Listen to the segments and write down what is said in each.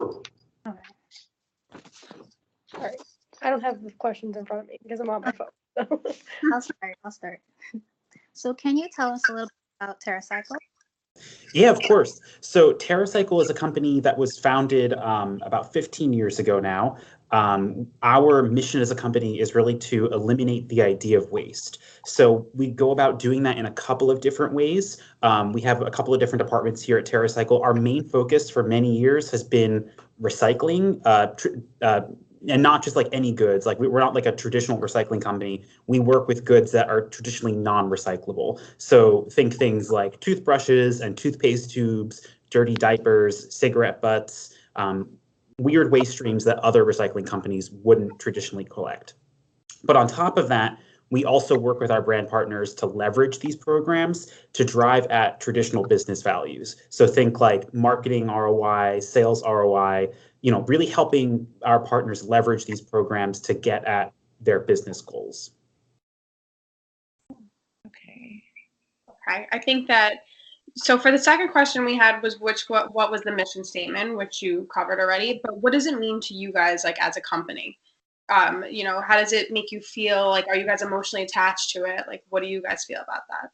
All right. I don't have the questions in front of me because I'm on my phone. So. I'll start. So can you tell us a little bit about TerraCycle? Yeah, of course. So TerraCycle is a company that was founded about 15 years ago now. Our mission as a company is really to eliminate the idea of waste. So we go about doing that in a couple of different ways. We have a couple of different departments here at TerraCycle. Our main focus for many years has been recycling, and not just like any goods. Like we're not like a traditional recycling company. We work with goods that are traditionally non-recyclable. So think things like toothbrushes and toothpaste tubes, dirty diapers, cigarette butts, weird waste streams that other recycling companies wouldn't traditionally collect. But on top of that, we also work with our brand partners to leverage these programs to drive at traditional business values. So think like marketing ROI, sales ROI, really helping our partners leverage these programs to get at their business goals. Okay. I think that, so for the second question we had was what was the mission statement, which you covered already, but what does it mean to you guys, like as a company? How does it make you feel? Like, are you guys emotionally attached to it? Like, what do you guys feel about that?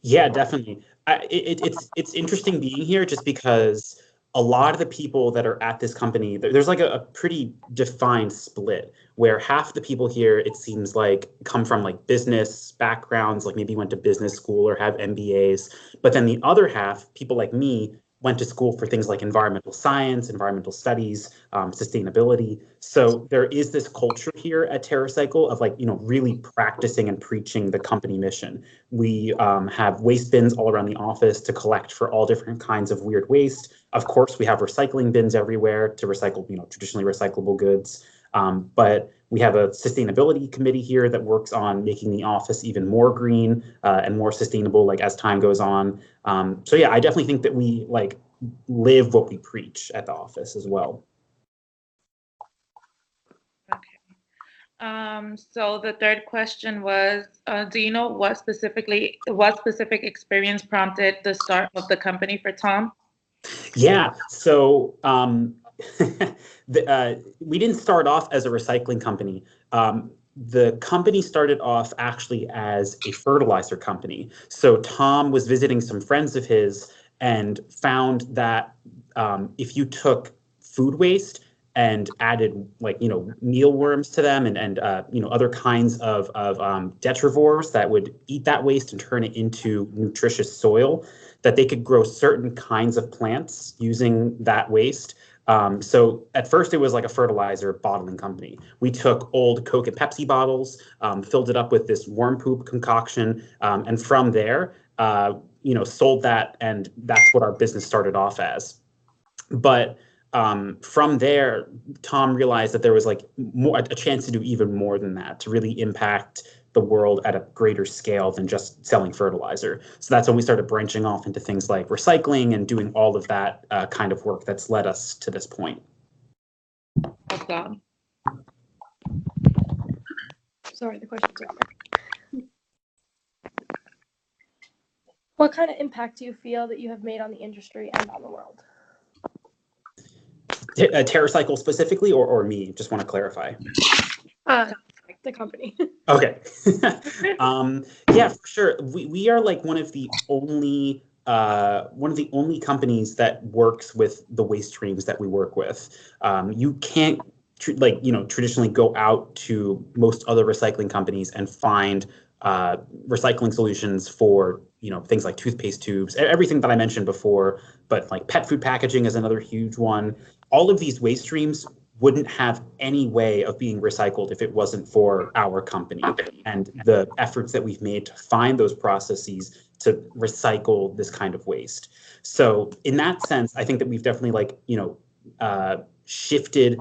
Yeah, definitely. It's interesting being here just because a lot of the people that are at this company, there's like a pretty defined split where half the people here, it seems like, come from like business backgrounds, like maybe went to business school or have MBAs. But then the other half, people like me, went to school for things like environmental science, environmental studies, sustainability. So there is this culture here at TerraCycle of like, really practicing and preaching the company mission. We have waste bins all around the office to collect for all different kinds of weird waste. Of course, we have recycling bins everywhere to recycle, traditionally recyclable goods. But we have a sustainability committee here that works on making the office even more green and more sustainable, like as time goes on. So yeah, I definitely think that we like live what we preach at the office as well. Okay. So the third question was, do you know what specific experience prompted the start of the company for Tom? Yeah, so we didn't start off as a recycling company. The company started off actually as a fertilizer company. So Tom was visiting some friends of his and found that if you took food waste and added mealworms to them and other kinds of detrivores that would eat that waste and turn it into nutritious soil, that they could grow certain kinds of plants using that waste. So at first it was like a fertilizer bottling company. We took old Coke and Pepsi bottles, filled it up with this worm poop concoction, and from there, sold that, and that's what our business started off as. But from there, Tom realized that there was like a chance to do even more than that, to really impact the world at a greater scale than just selling fertilizer. So that's when we started branching off into things like recycling and doing all of that kind of work that's led us to this point. Okay. Sorry, the questions are on. What kind of impact do you feel that you have made on the industry and on the world? TerraCycle specifically, or me? Just want to clarify. The company. Okay. Yeah, for sure. We are like one of the only companies that works with the waste streams that we work with. You can't traditionally go out to most other recycling companies and find recycling solutions for things like toothpaste tubes, everything that I mentioned before, but like pet food packaging is another huge one. All of these waste streams wouldn't have any way of being recycled if it wasn't for our company and the efforts that we've made to find those processes to recycle this kind of waste. So in that sense, I think that we've definitely shifted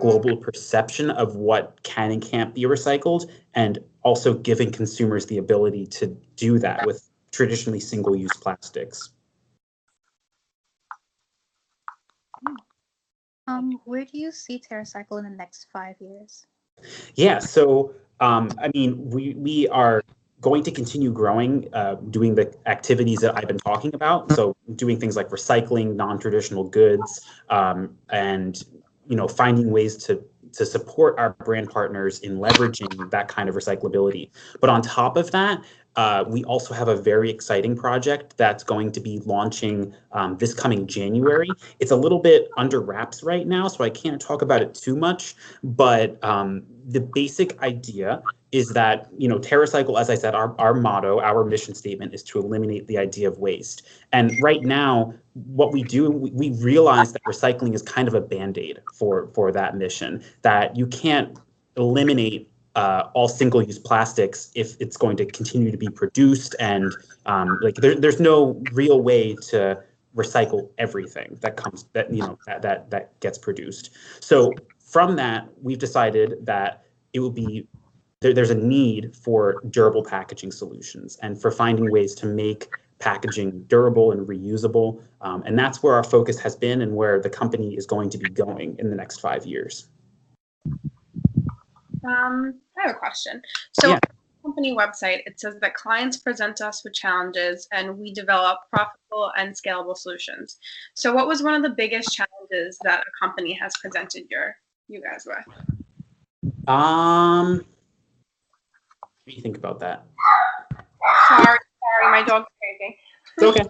global perception of what can and can't be recycled, and also giving consumers the ability to do that with traditionally single-use plastics. Where do you see TerraCycle in the next 5 years? Yeah, so I mean, we are going to continue growing, doing the activities that I've been talking about. So doing things like recycling non-traditional goods, and finding ways to support our brand partners in leveraging that kind of recyclability. But on top of that, we also have a very exciting project that's going to be launching this coming January. It's a little bit under wraps right now, so I can't talk about it too much. But the basic idea is that, TerraCycle, as I said, our motto, our mission statement is to eliminate the idea of waste. And right now, what we do, we realize that recycling is kind of a Band-Aid for that mission, that you can't eliminate all single-use plastics if it's going to continue to be produced, and there's no real way to recycle everything that gets produced. So from that, we've decided that it will be there's a need for durable packaging solutions and for finding ways to make packaging durable and reusable. And that's where our focus has been and where the company is going to be going in the next 5 years. I have a question. So Yeah. on the company website, it says that clients present us with challenges and we develop profitable and scalable solutions. So what was one of the biggest challenges that a company has presented you guys with? What do you think about that? Sorry, my dog's crazy. It's okay.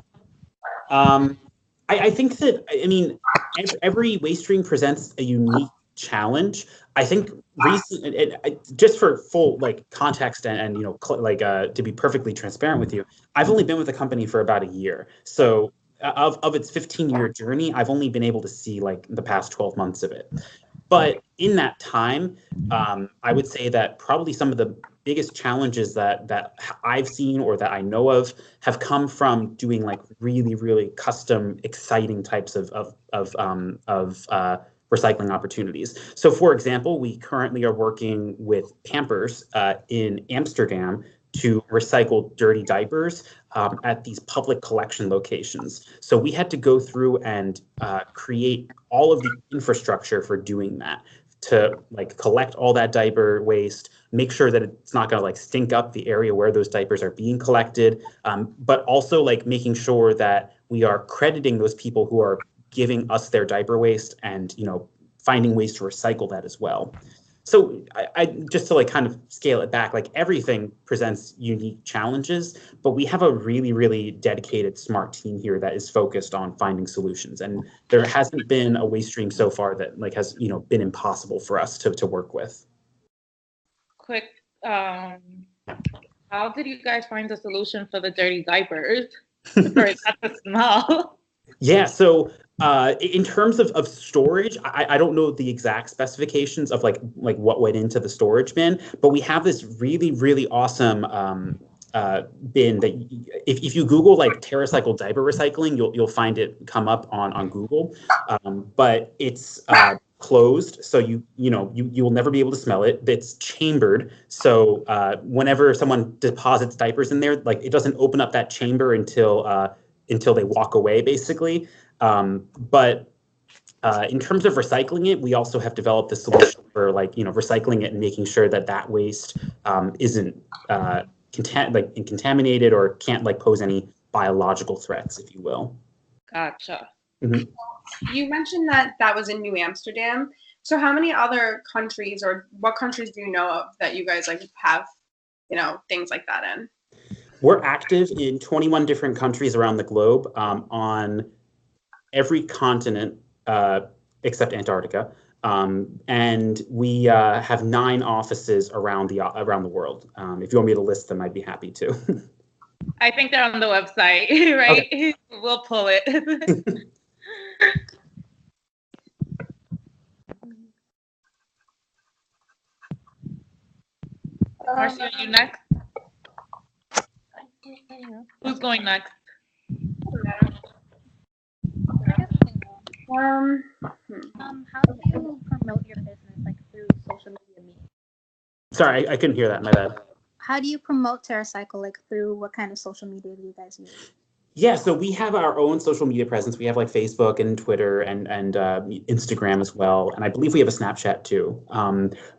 I think that, every waste stream presents a unique challenge. I think just for full context and to be perfectly transparent with you, I've only been with the company for about a year. So of its 15-year journey, I've only been able to see the past 12 months of it. But in that time, I would say that probably some of the biggest challenges that I've seen or that I know of have come from doing really, really custom, exciting types of recycling opportunities. So, for example, we currently are working with Pampers in Amsterdam to recycle dirty diapers at these public collection locations. So we had to go through and create all of the infrastructure for doing that, to collect all that diaper waste, make sure that it's not going to stink up the area where those diapers are being collected, but also making sure that we are crediting those people who are giving us their diaper waste and finding ways to recycle that as well. So I just to kind of scale it back, everything presents unique challenges, but we have a really, really dedicated, smart team here that is focused on finding solutions. And there hasn't been a waste stream so far that has been impossible for us to work with. Quick, how did you guys find the solution for the dirty diapers? For it not to smell? Yeah, so in terms of storage, I don't know the exact specifications of what went into the storage bin, but we have this really, really awesome bin that if you Google TerraCycle diaper recycling, you'll find it come up on Google, but it's closed, so you will never be able to smell it. It's chambered, so whenever someone deposits diapers in there, it doesn't open up that chamber until they walk away, basically. But in terms of recycling it, we also have developed a solution for recycling it and making sure that waste isn't contaminated or can't pose any biological threats, if you will. Gotcha. Mm-hmm. You mentioned that was in New Amsterdam. So how many other countries, or what countries do you know of that you guys have things like that in? We're active in 21 different countries around the globe, on every continent except Antarctica, and we have 9 offices around the world. If you want me to list them, I'd be happy to. I think they're on the website, right? Okay. We'll pull it. Marcy, are you next? Who's going next? How do you promote your business through social media? Sorry, I couldn't hear that. My bad. How do you promote TerraCycle through what kind of social media do you guys use? Yeah, so we have our own social media presence. We have like Facebook and Twitter and Instagram as well, and I believe we have a Snapchat too.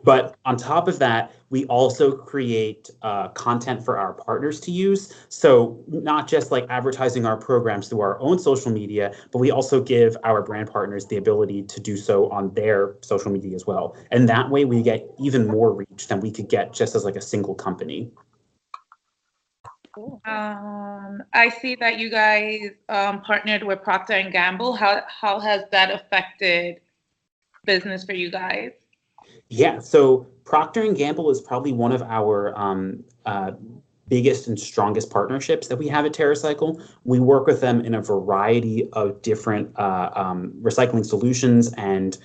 But on top of that, we also create content for our partners to use. So not just like advertising our programs through our own social media, but we also give our brand partners the ability to do so on their social media as well. And that way, we get even more reach than we could get just as like a single company. I see that you guys partnered with Procter and Gamble. How has that affected business for you guys? Yeah, so Procter and Gamble is probably one of our biggest and strongest partnerships that we have at TerraCycle. We work with them in a variety of different recycling solutions and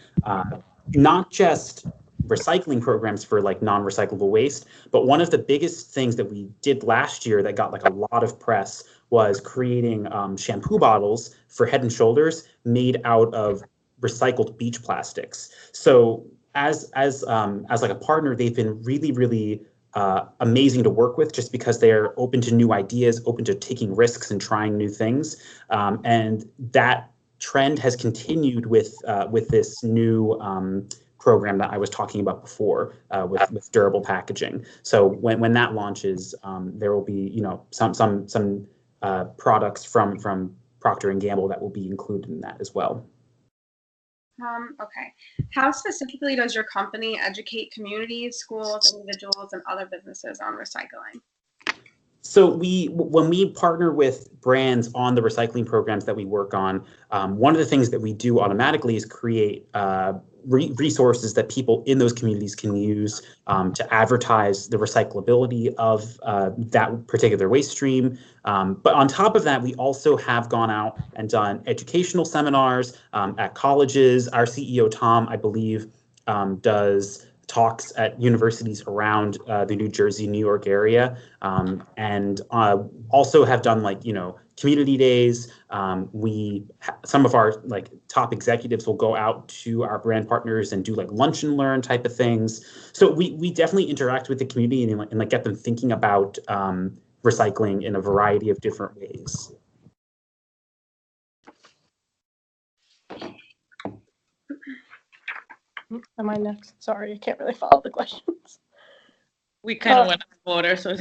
not just recycling programs for like non-recyclable waste, but one of the biggest things that we did last year that got like a lot of press was creating shampoo bottles for Head and Shoulders made out of recycled beach plastics. So as like a partner, they've been really amazing to work with just because they're open to new ideas, open to taking risks and trying new things. And that trend has continued with this new program that I was talking about before with durable packaging. So when that launches, there will be some products from Procter and Gamble that will be included in that as well. Okay. How specifically does your company educate communities, schools, individuals, and other businesses on recycling? So when we partner with brands on the recycling programs that we work on, one of the things that we do automatically is create resources that people in those communities can use to advertise the recyclability of that particular waste stream. But on top of that, we also have gone out and done educational seminars at colleges. Our CEO, Tom, I believe, does talks at universities around the New Jersey, New York area, and also have done like, community days. Some of our like top executives will go out to our brand partners and do like lunch and learn type of things. So we definitely interact with the community and like get them thinking about recycling in a variety of different ways. Am I next? Sorry, I can't really follow the questions. We kind of went out of order, so.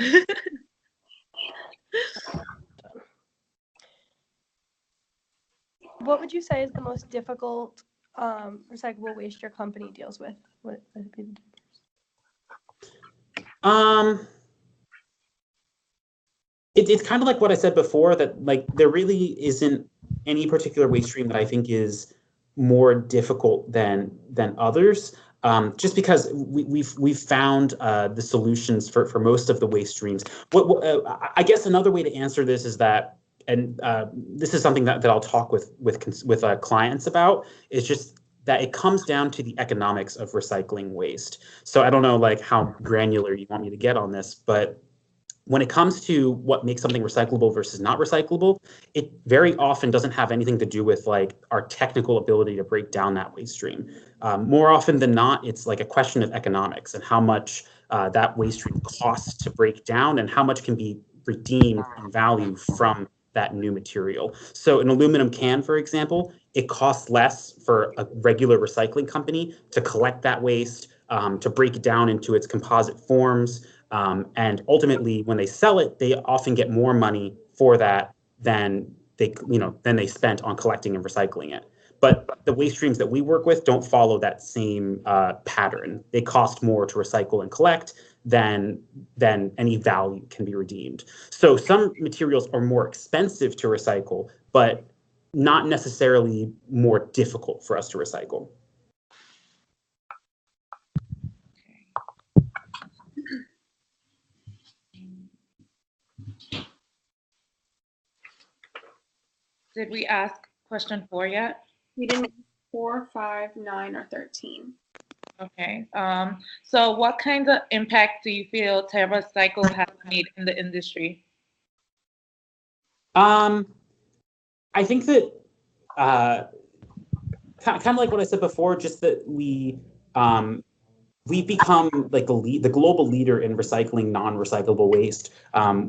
What would you say is the most difficult recyclable waste your company deals with? What would be the It's kind of like what I said before, that like there really isn't any particular waste stream that I think is more difficult than others. Just because we've found the solutions for most of the waste streams. I guess another way to answer this is that, and this is something that I'll talk with clients about, is just that it comes down to the economics of recycling waste. So I don't know like how granular you want me to get on this, but when it comes to what makes something recyclable versus not recyclable, it very often doesn't have anything to do with like our technical ability to break down that waste stream. More often than not, it's like a question of economics and how much that waste stream costs to break down and how much can be redeemed in value from that new material. So an aluminum can, for example, it costs less for a regular recycling company to collect that waste, to break it down into its composite forms. And ultimately, when they sell it, they often get more money for that than they spent on collecting and recycling it. But the waste streams that we work with don't follow that same pattern. They cost more to recycle and collect than any value can be redeemed. So some materials are more expensive to recycle, but not necessarily more difficult for us to recycle. Did we ask question 4 yet? We didn't 4, 5, 9, or 13. Okay. So what kind of impact do you feel TerraCycle has made in the industry? I think that kind of like what I said before, just that we we've become like the global leader in recycling non-recyclable waste.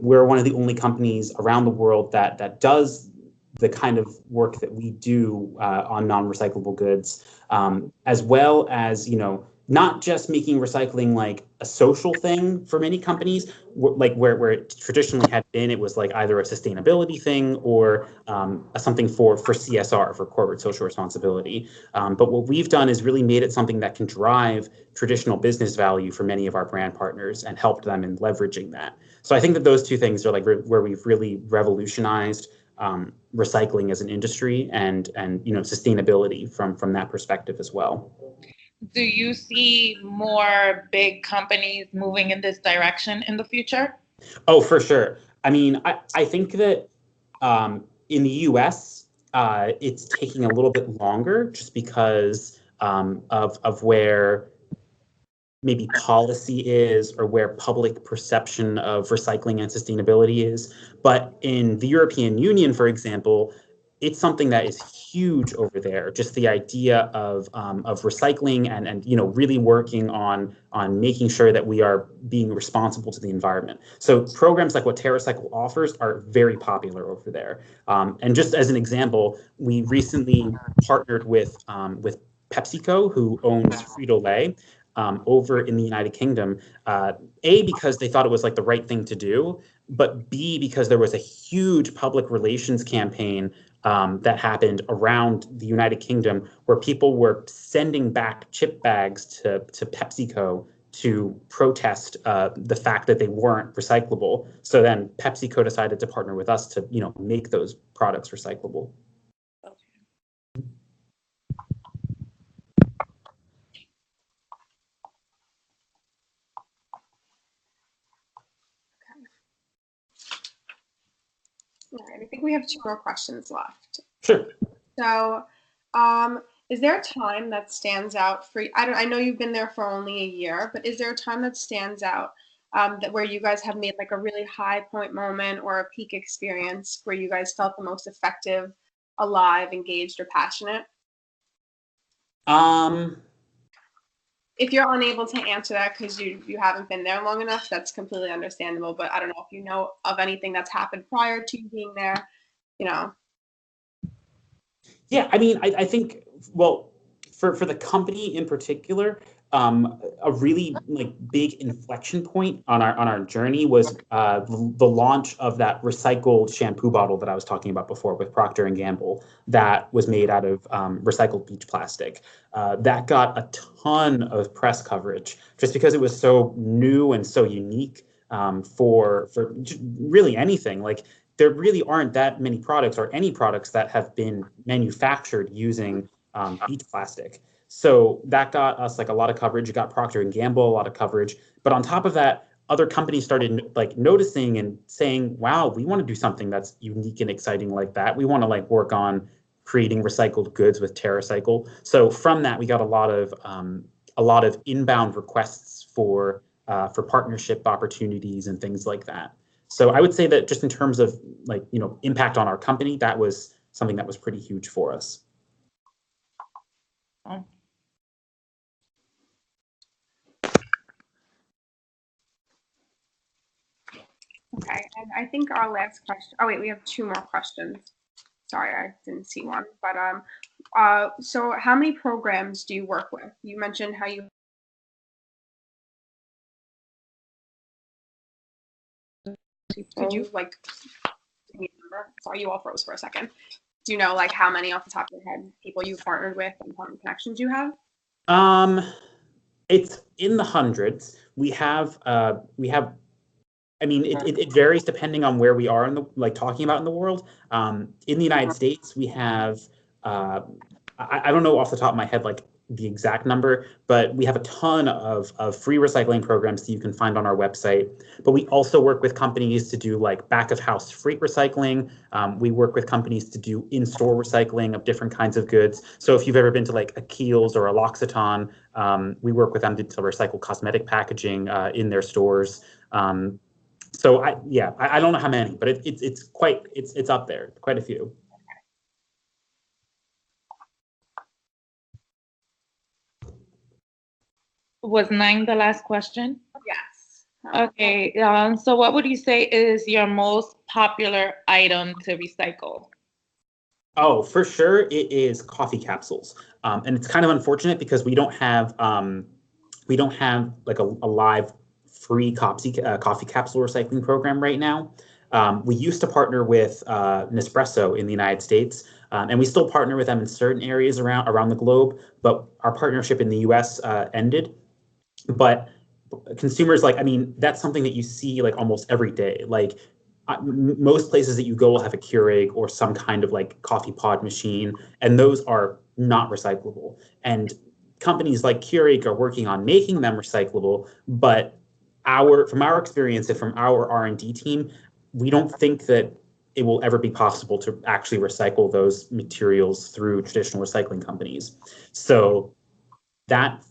We're one of the only companies around the world that does the kind of work that we do on non-recyclable goods, as well as, not just making recycling like a social thing for many companies, like where it traditionally had been, it was like either a sustainability thing or something for CSR, for corporate social responsibility. But what we've done is really made it something that can drive traditional business value for many of our brand partners and helped them in leveraging that. So I think that those two things are like where we've really revolutionized recycling as an industry and sustainability from that perspective as well. Do you see more big companies moving in this direction in the future? Oh, for sure. I mean, I think that in the US, it's taking a little bit longer just because of where maybe policy is or where public perception of recycling and sustainability is. But in the European Union, for example, it's something that is huge over there. Just the idea of recycling and really working on making sure that we are being responsible to the environment. So programs like what TerraCycle offers are very popular over there. And just as an example, we recently partnered with PepsiCo, who owns Frito-Lay, over in the United Kingdom, A, because they thought it was like the right thing to do, but B, because there was a huge public relations campaign that happened around the United Kingdom where people were sending back chip bags to PepsiCo to protest the fact that they weren't recyclable. So then PepsiCo decided to partner with us to make those products recyclable. All right, I think we have 2 more questions left. Sure. So, is there a time that stands out for you? I know you've been there for only a year, but is there a time that stands out that where you guys have made like a really high point moment or a peak experience where you guys felt the most effective, alive, engaged, or passionate? If you're unable to answer that because you haven't been there long enough, that's completely understandable. But I don't know if you know of anything that's happened prior to you being there, Yeah, I mean, I think, well, for the company in particular, a really like big inflection point on our journey was the launch of that recycled shampoo bottle that I was talking about before with Procter and Gamble that was made out of recycled beach plastic. That got a ton of press coverage just because it was so new and so unique for really anything. Like, there really aren't that many products or any products that have been manufactured using beach plastic. So that got us like a lot of coverage. It got Procter and Gamble a lot of coverage. But on top of that, other companies started like noticing and saying, "Wow, we want to do something that's unique and exciting like that. We want to like work on creating recycled goods with TerraCycle." So from that, we got a lot of inbound requests for partnership opportunities and things like that. So I would say that just in terms of like, impact on our company, that was something that was pretty huge for us. Oh. Okay, and I think our last question. Oh wait, we have 2 more questions. Sorry, I didn't see one. But so how many programs do you work with? You mentioned how you. Could you like give me a number? Sorry, you all froze for a second. Do you know like how many off the top of your head people you've partnered with and partner connections you have? It's in the hundreds. We have. I mean, it varies depending on where we are in the talking about in the world. In the United States, we have. I don't know off the top of my head like the exact number, but we have a ton of free recycling programs that you can find on our website. But we also work with companies to do like back of house freight recycling. We work with companies to do in-store recycling of different kinds of goods. So if you've ever been to like a Kiehl's or a L'Occitane, we work with them to recycle cosmetic packaging in their stores. So I don't know how many, but it's up there, quite a few. Was 9 the last question? Yes. Okay, so what would you say is your most popular item to recycle? Oh, for sure, it is coffee capsules, and it's kind of unfortunate because we don't have like a live free coffee capsule recycling program right now. We used to partner with Nespresso in the United States, and we still partner with them in certain areas around the globe. But our partnership in the U.S. Ended. But consumers, like, I mean, that's something that you see like almost every day. Like most places that you go will have a Keurig or some kind of like coffee pod machine, and those are not recyclable. And companies like Keurig are working on making them recyclable, but from our experience and from our R&D team, we don't think that it will ever be possible to actually recycle those materials through traditional recycling companies. So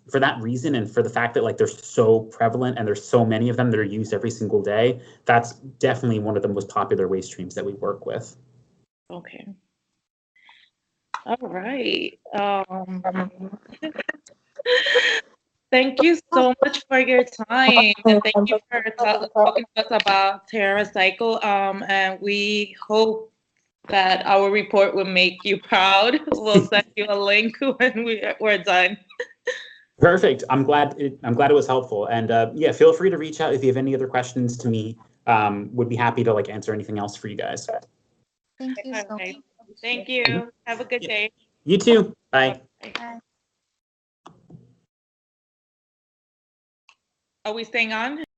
for that reason, and for the fact that like they're so prevalent and there's so many of them that are used every single day, that's definitely one of the most popular waste streams that we work with. Okay. All right. Thank you so much for your time, and thank you for talking to us about TerraCycle. And we hope that our report will make you proud. We'll send you a link when we're done. Perfect. I'm glad it was helpful. And yeah, feel free to reach out if you have any other questions to me. Would be happy to like answer anything else for you guys. Thank you so Okay. much. Thank you. Have a good day. You too. Bye. Bye. Are we staying on?